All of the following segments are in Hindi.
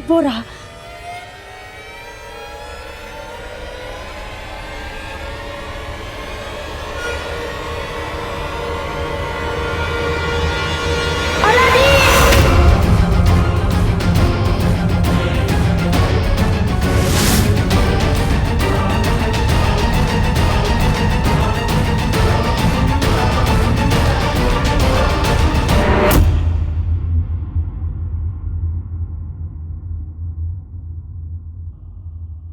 वो रहा।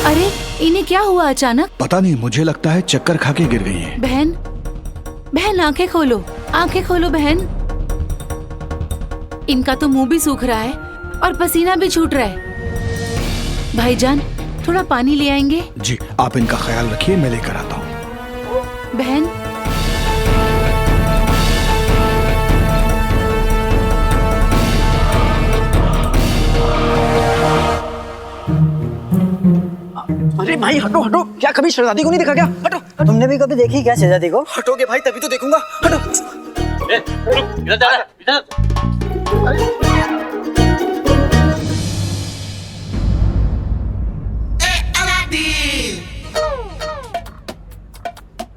अरे इन्हें क्या हुआ अचानक? पता नहीं, मुझे लगता है चक्कर खा के गिर गई है। बहन, बहन आंखें खोलो, आंखें खोलो बहन। इनका तो मुंह भी सूख रहा है और पसीना भी छूट रहा है। भाईजान थोड़ा पानी ले आएंगे? जी, आप इनका ख्याल रखिए, मैं लेकर आता हूँ। बहन अरे भाई हटो हटो, क्या कभी शहजादी को नहीं देखा क्या? हटो हटो। तुमने भी कभी देखी क्या शहजादी को? हटोगे भाई तभी तो देखूंगा। हटो। इधर जा, इधर।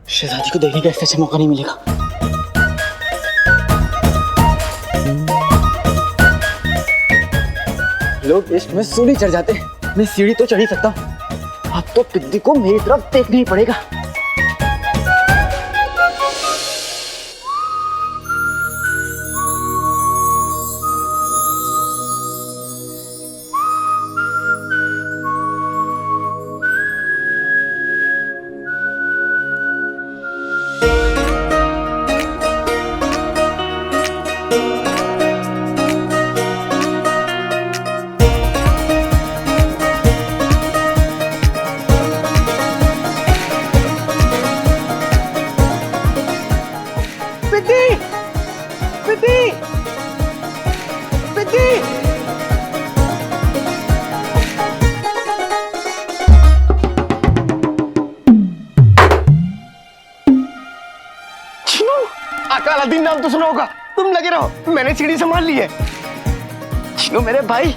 शहजादी को देखने का इससे अच्छा मौका नहीं मिलेगा। लोग इश्क में सीढ़ी चढ़ जाते हैं, मैं सीढ़ी तो चढ़ ही सकता हूँ। अब तो पिद्दी को मेरी तरफ देखना ही पड़ेगा। अलादीन नाम तो सुना होगा, तुम लगे रहो, मैंने सीढ़ी संभाल ली है। चिनो मेरे भाई,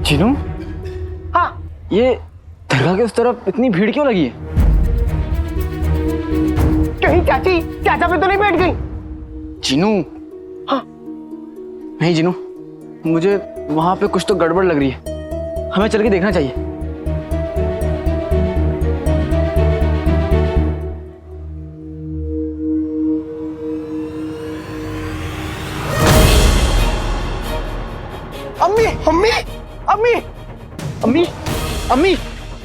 चिनू, हाँ, ये दरगाह के उस तरफ इतनी भीड़ क्यों लगी है? कहीं चाची चाचा पे तो नहीं बैठ गई? चिनू, हाँ, नहीं चिनू, मुझे वहां पे कुछ तो गड़बड़ लग रही है, हमें चल के देखना चाहिए। अम्मी अम्मी अम्मी अम्मी अम्मी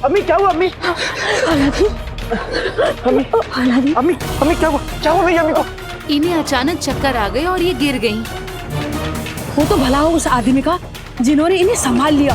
अम्मी क्या हुआ? अम्मी अम्मी अम्मी अम्मी क्या हुआ मेरी अम्मी को? इन्हें अचानक चक्कर आ गए और ये गिर गईं। वो तो भला हो उस आदमी का जिन्होंने इन्हें संभाल लिया।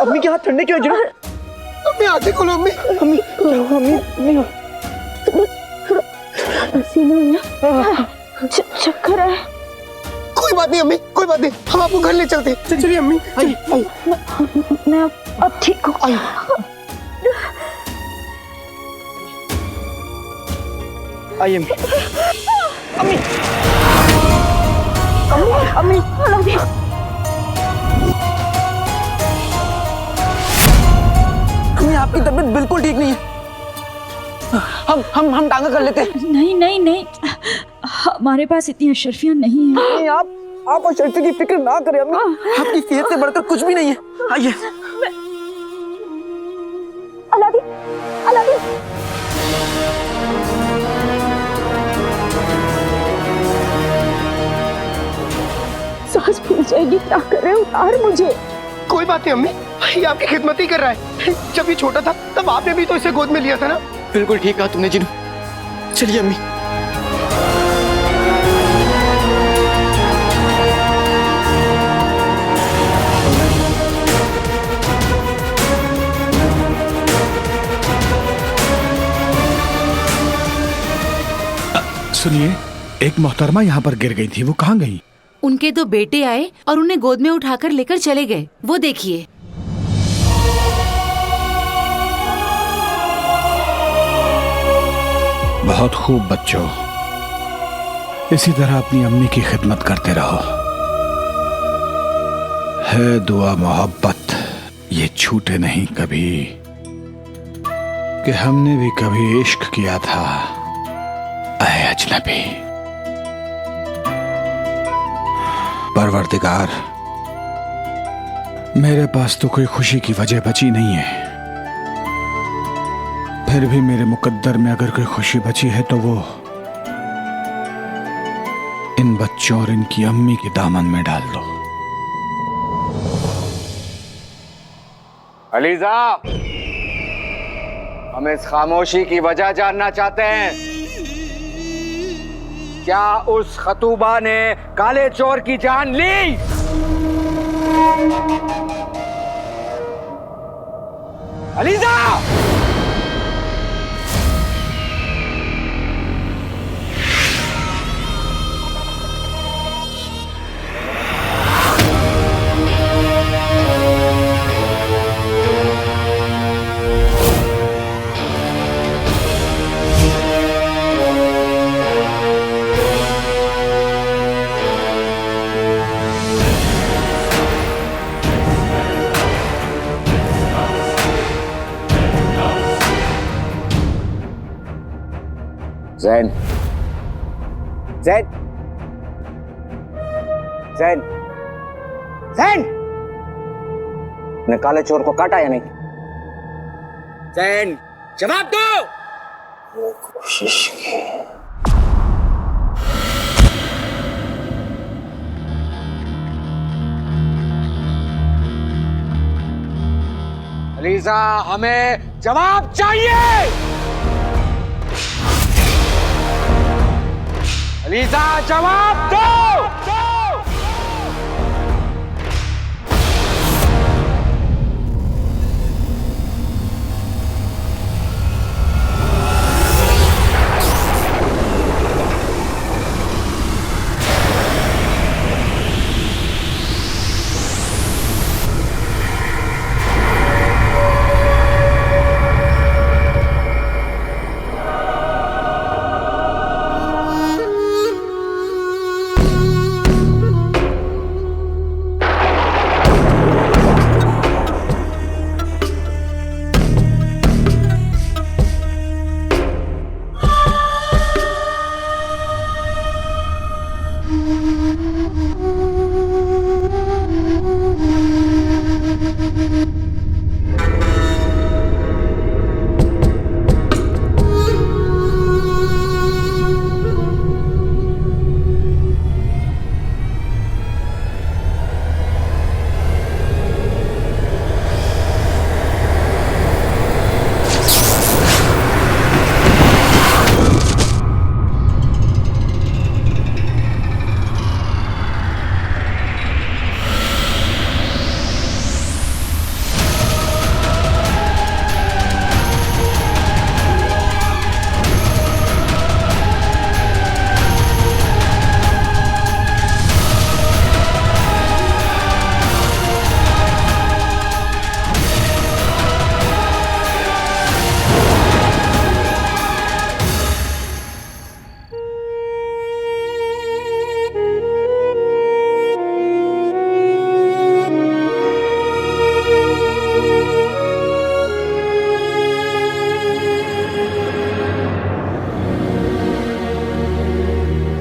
अम्मी के हाथ ठंडे क्यों? जिनो अम्मी आंखें खोलो। अम्मी अम्मी अम्मी चक्कर है। कोई बात नहीं अम्मी, कोई बात नहीं, हम आपको घर ले चलते हैं। चलिए अम्मी, मैं अब ठीक हूँ। आइए अम्मी। अम्मी अम्मी आपकी तबीयत बिल्कुल ठीक नहीं है। हम टांगा कर लेते हैं। नहीं नहीं नहीं, हमारे पास इतनी अशरफियाँ नहीं है। नहीं, आप अशरफी की फिक्र ना करें अम्मी, आपकी सेहत से बढ़कर कुछ भी नहीं है। आइए। Aladdin, Aladdin. सांस फूल जाएगी, क्या कर रहे हो? उतार मुझे। कोई बात नहीं अम्मी, ये आपकी खिदमत ही कर रहा है। जब ये छोटा था तब आपने भी तो इसे गोद में लिया था ना। बिल्कुल ठीक कहा तुमने जिनू। चलिए अम्मी। सुनिए, एक मोहतरमा यहाँ पर गिर गई थी, वो कहाँ गई? उनके दो बेटे आए और उन्हें गोद में उठाकर लेकर चले गए। वो देखिए। बहुत खूब बच्चों, इसी तरह अपनी अम्मी की खिदमत करते रहो। है दुआ मोहब्बत ये छूटे नहीं कभी, कि हमने भी कभी इश्क किया था ऐ अजनबी। परवरदिगार, मेरे पास तो कोई खुशी की वजह बची नहीं है, फिर भी मेरे मुकद्दर में अगर कोई खुशी बची है तो वो इन बच्चों और इनकी अम्मी के दामन में डाल दो। अलीजा, हम इस खामोशी की वजह जानना चाहते हैं। क्या उस खतूबा ने काले चोर की जान ली? अलीजा! जैन, जैन, जैन, जैन, ने काले चोर को काटा या नहीं? जैन, जवाब दो। वो कोशिश की। अलीजा, हमें जवाब चाहिए। अलीजा, जवाब दो।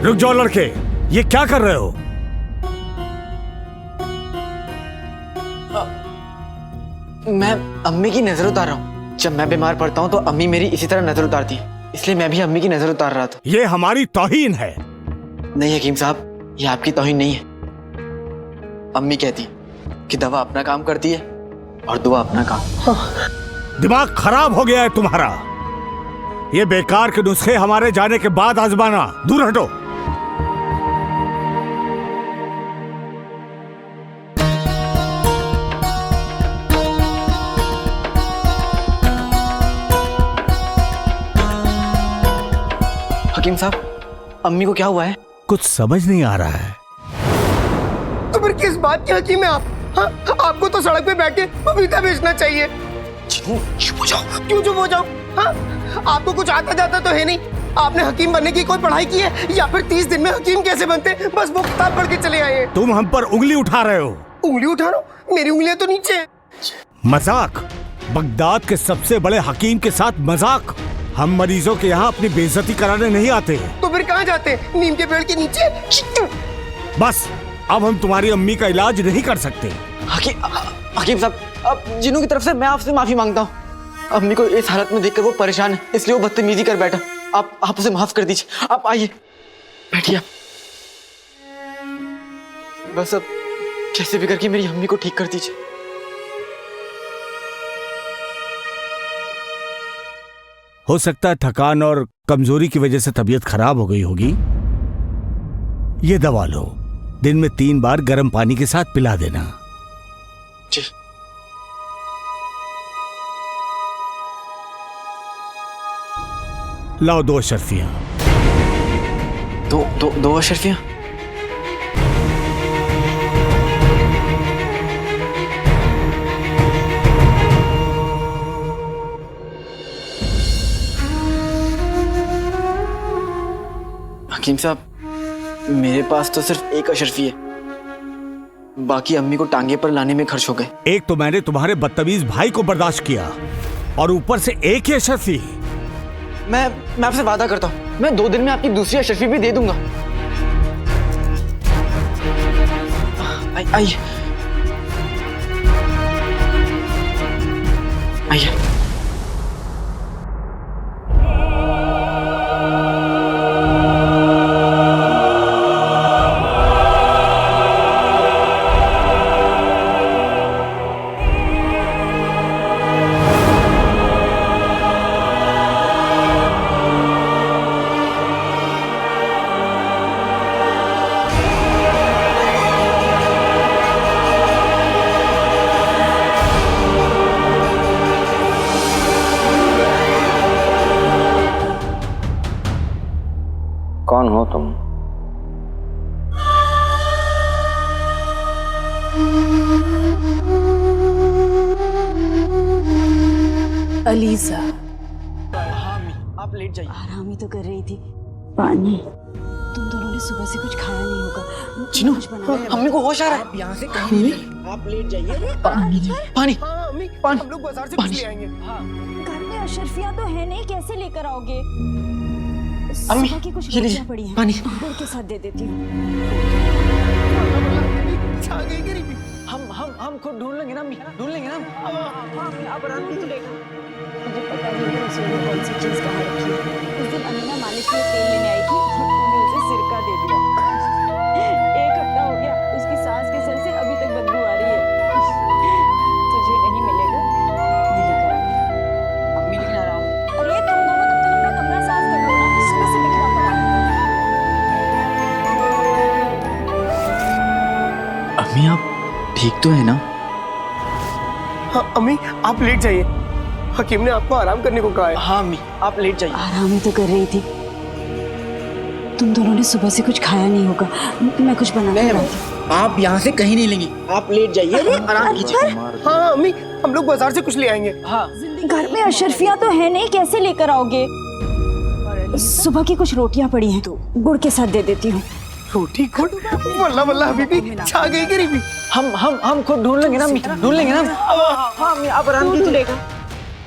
रुक जाओ लड़के, ये क्या कर रहे हो? मैं अम्मी की नजर उतार रहा हूँ। जब मैं बीमार पड़ता हूँ तो अम्मी मेरी इसी तरह नजर उतारती है, इसलिए मैं भी अम्मी की नजर उतार रहा था। ये हमारी तौहीन है। नहीं हकीम साहब, ये आपकी तौहीन नहीं है। अम्मी कहती है कि दवा अपना काम करती है और दुआ अपना काम। दिमाग खराब हो गया है तुम्हारा। ये बेकार के नुस्खे हमारे जाने के बाद आजमाना। दूर हटो। हकीम साहब, अम्मी को क्या हुआ है? कुछ समझ नहीं आ रहा है। तो फिर किस बात की हकीम है आप? हाँ? आपको तो सड़क पे बैठ के पपीता बेचना चाहिए। चुप हो जाओ। क्यों चुप हो जाओ? हाँ? आपको कुछ आता जाता तो है नहीं। आपने हकीम बनने की कोई पढ़ाई की है या फिर 30 दिन में हकीम कैसे बनते? बस वो किताब पढ़ के चले आए हैं। तुम हम पर उंगली उठा रहे हो। उंगली उठा रहा हूँ? मेरी उंगलियां तो नीचे है। मजाक? बगदाद के सबसे बड़े हकीम के साथ मजाक? हम मरीजों के यहाँ अपनी बेइज्जती कराने नहीं आते। तो फिर कहाँ जाते हैं? नीम के पेड़ के नीचे। बस अब हम तुम्हारी अम्मी का इलाज नहीं कर सकते। हकीम साहब, अब जिन्नू की तरफ से मैं आपसे माफी मांगता हूँ। अम्मी को इस हालत में देखकर वो परेशान है, इसलिए वो बदतमीजी कर बैठा। आप उसे माफ कर दीजिए। आप आइए, बैठिए। बस अब कैसे भी करके मेरी अम्मी को ठीक कर दीजिए। हो सकता है थकान और कमजोरी की वजह से तबीयत खराब हो गई होगी। ये दवा लो, दिन में 3 बार गर्म पानी के साथ पिला देना। जी। लाओ 2 अशरफियां। दो अशरफियां? हकीम साहब, मेरे पास तो सिर्फ 1 अशरफी है, बाकी अम्मी को टांगे पर लाने में खर्च हो गए। एक तो मैंने तुम्हारे बदतमीज भाई को बर्दाश्त किया और ऊपर से 1 ही अशरफी। मैं आपसे वादा करता हूँ, मैं 2 दिन में आपकी दूसरी अशरफी भी दे दूंगा। आइए आइए। कौन हो तुम? अलीजा, आप लेट जाइए। आराम ही तो कर रही थी। पानी, तुम दोनों ने सुबह से कुछ खाया नहीं होगा। चिनू, कुछ बनाया अम्मी को होश आ रहा है। आप यहाँ से कहीं नहीं। आप लेट जाइए। पानी। हाँ अम्मी, हम लोग बाजार से कुछ ले आएंगे। घर में अशरफियाँ तो है नहीं, कैसे लेकर आओगे? अम्मी, सुबह की कुछ ये लीजिए, रोटियां पड़ी हैं, पानी। गुड़ के साथ दे देती हूँ। छा गई गरीबी। हम खुद ढूंढ लेंगे ना अम्मी, ढूंढ लेंगे ना। आप आराम कीजिए। मुझे पता नहीं है रसोई में कौन सी चीज कहाँ रखी है। उस दिन अमीना मालिश के लिए तेल लेने आई थी, तूने उसे सिरका दे दिया। 1 हफ्ता हो गया, उसकी सांस के सर से अभी तक बदबू आ रही है। तुझे नहीं मिलेगा, नहीं करा। अम्मी लेकिन आ रहा हूँ। अरे तुम दोनों तब तक अपना कमरा साफ कर लो ना, सुबह से बिखरा पड़ा। अम्मी आप ठीक तो है ना? हाँ अम्मी, आप लेट जाइए। हकीम ने आपको आराम करने को कहा है। हाँ अम्मी, आप लेट जाइए। आराम ही तो कर रही थी। तुम दोनों ने सुबह से कुछ खाया नहीं होगा, मैं कुछ बना के लाती हूँ। आप यहाँ से कहीं नहीं लेंगी, आप लेट जाइए, आराम कीजिए। हाँ अम्मी, हम लोग बाजार से कुछ ले आएंगे। हाँ। घर में अशरफियाँ तो है नहीं, कैसे लेकर आओगे? सुबह की कुछ रोटियां पड़ी हैं, गुड़ के साथ दे देती हूँ। रोटी गुड़? वल्ला वल्ला हबीबी, छा गई गरीबी। हम खुद ढूंढ लेंगे ना अम्मी, ढूंढ लेंगे ना। हाँ अम्मी, आप आराम कीजिए।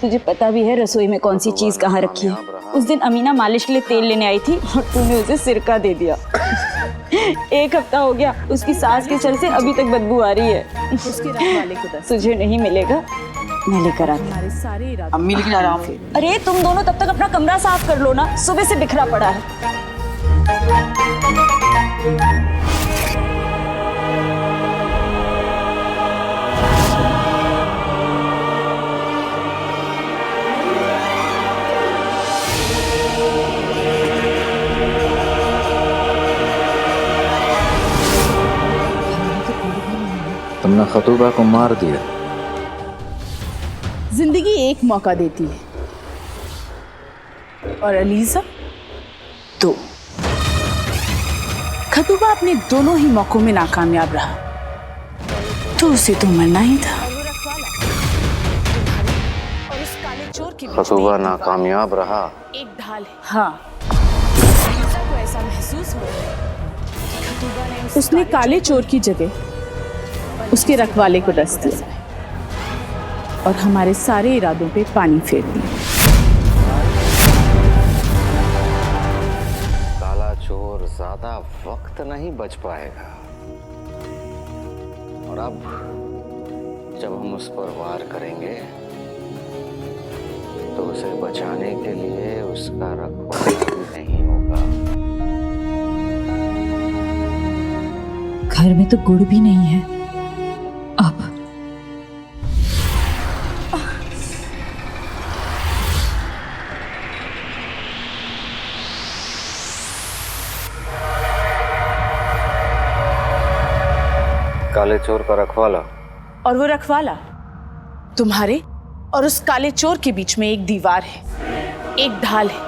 तुझे पता भी है रसोई में कौन सी चीज कहाँ रखी है? उस दिन अमीना मालिश के लिए तेल लेने आई थी और तूने उसे सिरका दे दिया। 1 हफ्ता हो गया, उसकी सास के सर से अभी तक बदबू आ रही है। उसके रखवाले को दस। तुझे नहीं मिलेगा, मैं लेकर आती। हमारे सारे इरादे अम्मी लेकिन आराम से। अरे तुम दोनों तब तक अपना कमरा साफ कर लो ना, सुबह से बिखरा पड़ा है। तुमने खतूबा को मार दिया। जिंदगी एक मौका देती है और अलीजा 2। खतूबा अपने दोनों ही मौकों में नाकामयाब रहा, तो उसे तो मरना ही था। और उस काले चोर के बीच खतूबा नाकामयाब रहा। एक ढाल है। हाँ, अलीजा को ऐसा महसूस हो रहा है कि खतूबा ने उसने काले चोर की जगह उसके रखवाले को डस दिया और हमारे सारे इरादों पे पानी फेर दिया। काला चोर ज्यादा वक्त नहीं बच पाएगा, और अब जब हम उस पर वार करेंगे तो उसे बचाने के लिए उसका रखवाला भी नहीं होगा। घर में तो गुड़ भी नहीं है। अब काले चोर का रखवाला। और वो रखवाला तुम्हारे और उस काले चोर के बीच में एक दीवार है, एक ढाल है।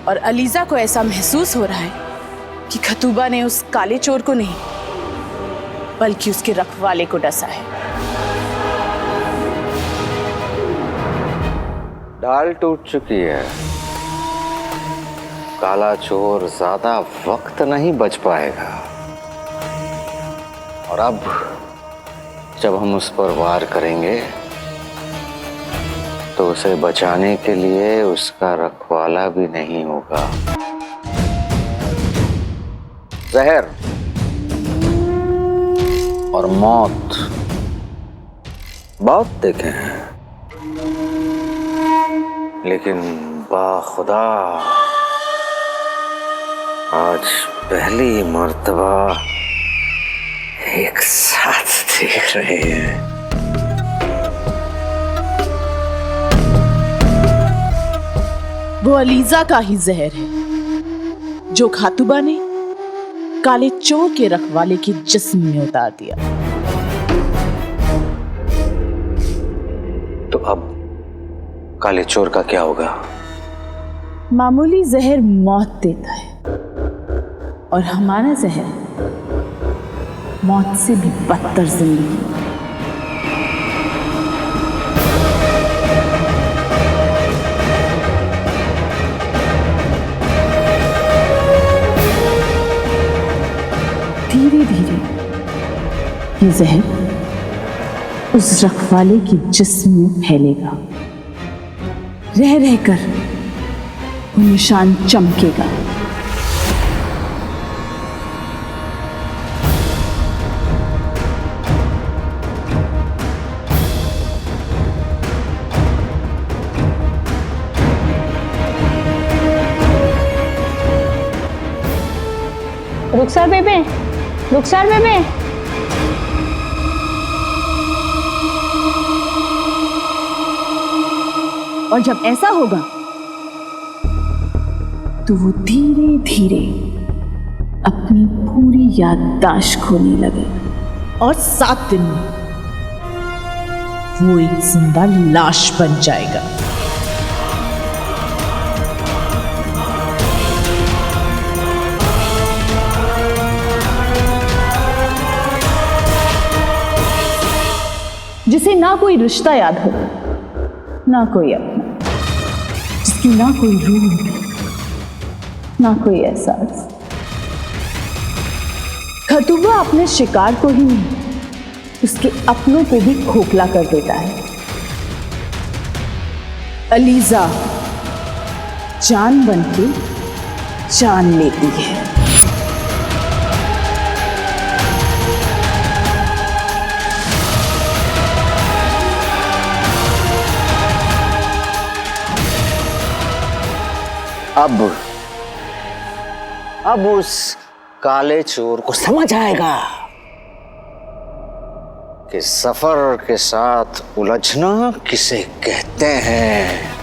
और अलीजा को ऐसा महसूस हो रहा है कि खतूबा ने उस काले चोर को नहीं बल्कि उसके रखवाले को डसा है। ढाल टूट चुकी है। काला चोर ज्यादा वक्त नहीं बच पाएगा, और अब जब हम उस पर वार करेंगे तो उसे बचाने के लिए उसका रखवाला भी नहीं होगा। जहर और मौत बहुत देखे हैं, लेकिन बाखुदा आज पहली मर्तबा एक साथ देख रहे हैं। वो अलीजा का ही जहर है जो खातूबा ने काले चोर के रखवाले के जिस्म में उतार दिया। तो अब काले चोर का क्या होगा? मामूली जहर मौत देता है और हमारा जहर मौत से भी बदतर जिंदगी। धीरे धीरे ये जहर उस रखवाले के जिस्म में फैलेगा, रह रहकर वो निशान चमकेगा। रुखसार बेबे, रुखसार बेबे। और जब ऐसा होगा तो वो धीरे धीरे अपनी पूरी याददाश्त खोने लगे और 7 दिन में वो एक जिंदा लाश बन जाएगा। जिसे ना कोई रिश्ता याद हो, ना कोई अपना, जिसकी ना कोई रूह, ना कोई एहसास। खतूबा अपने शिकार को ही नहीं, उसके अपनों को भी खोखला कर देता है। अलीजा जान बन के जान लेती है। अब उस काले चोर को समझ आएगा कि सफर के साथ उलझना किसे कहते हैं।